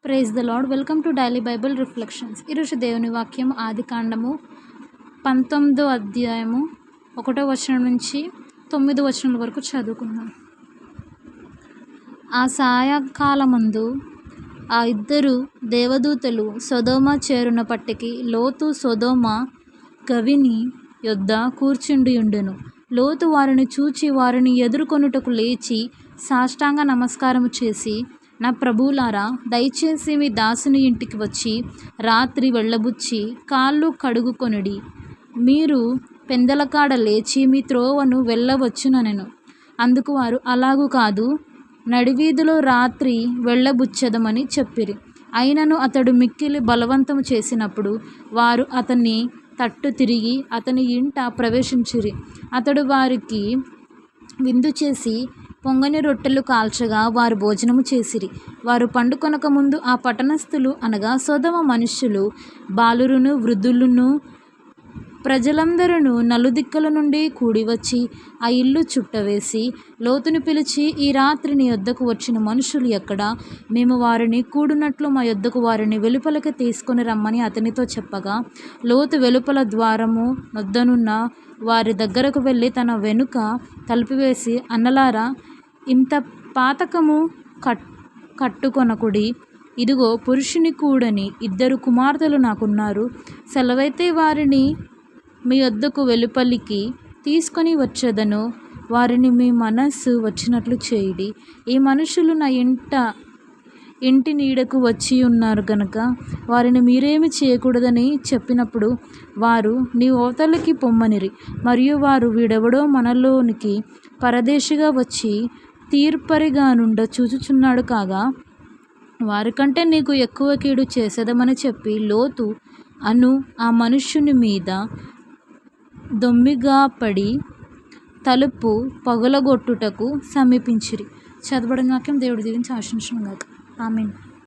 Praise the Lord. Welcome to daily Bible reflections. ఈరోజు దేవుని వాక్యం ఆదికాండము 19వ అధ్యాయము 1వ వచనం నుంచి 9వ వచనం వరకు చదువుకుందాం. ఆ సాయంకాలమందు ఆ ఇద్దరు దేవదూతలు సొదొమ చేరునప్పటికి లోతు సొదొమ గవిని యొద్ద కూర్చుండియుండెను. లోతు వారిని చూచి వారిని ఎదుర్కొనుటకు లేచి సాష్టాంగ నమస్కారము చేసి, నా ప్రభువులారా, దయచేసి మీ దాసుని ఇంటికి వచ్చి రాత్రి వెళ్ళబుచ్చి కాళ్ళు కడుగుకొనుడి. మీరు పెందలకాడ లేచి మీ త్రోవను వెళ్ళవచ్చుననెను. అందుకు వారు, అలాగు కాదు, నడివీధిలో రాత్రి వెళ్ళబుచ్చెదమని చెప్పిరి. అయినను అతడు మిక్కిలి బలవంతము చేసినప్పుడు వారు అతన్ని తట్టు తిరిగి అతని ఇంట ప్రవేశించిరి. అతడు వారికి విందు చేసి పొంగని రొట్టెలు కాల్చగా వారు భోజనము చేసిరి. వారు పండుకొనక ముందు ఆ పట్టణస్థులు అనగా సొదొమ మనుష్యులు, బాలురును వృద్ధులను ప్రజలందరూ నలుదిక్కుల నుండి కూడివచ్చి ఆ ఇల్లు చుట్టవేసి లోతుని పిలిచి, ఈ రాత్రి నీ యొద్దకు వచ్చిన మనుషులు ఎక్కడా? మేము వారిని కూడునట్లు మా యొద్దకు వారిని వెలుపలకి తీసుకొని రమ్మని అతనితో చెప్పగా, లోతు వెలుపల ద్వారము నొద్దనున్న వారి దగ్గరకు వెళ్ళి తన వెనుక తలుపువేసి, అన్నలారా, ఇంత పాతకము కట్టుకొనకుడి. ఇదిగో, పురుషుని కూడని 2 కుమార్తెలు నాకున్నారు. సెలవైతే వారిని మీ యొద్దకు వెలుపలికి తీసుకొని వచ్చేదను. వారిని మీ మనస్సు వచ్చినట్లు చేయుడి. ఈ మనుషులు నా ఇంటి నీడకు వచ్చి ఉన్నారు గనుక వారిని మీరేమి చేయకూడదని చెప్పినప్పుడు వారు నీ అవతలికి పొమ్మనిరి. మరియు వారు, వీడెవడో మనలోనికి పరదేశిగా వచ్చి తీర్పరిగా నుండ చూచుచున్నాడు కాగా వారికంటే నీకు ఎక్కువ కీడు చేసేదమని చెప్పి లోతు అను ఆ మనుష్యుని మీద దొమ్మిగా పడి తలుపు పగులగొట్టుటకు సమీపించిరి. చదవడం వాక్యం దేవుడి దీవించి ఆశించును గాక. ఆమేన్.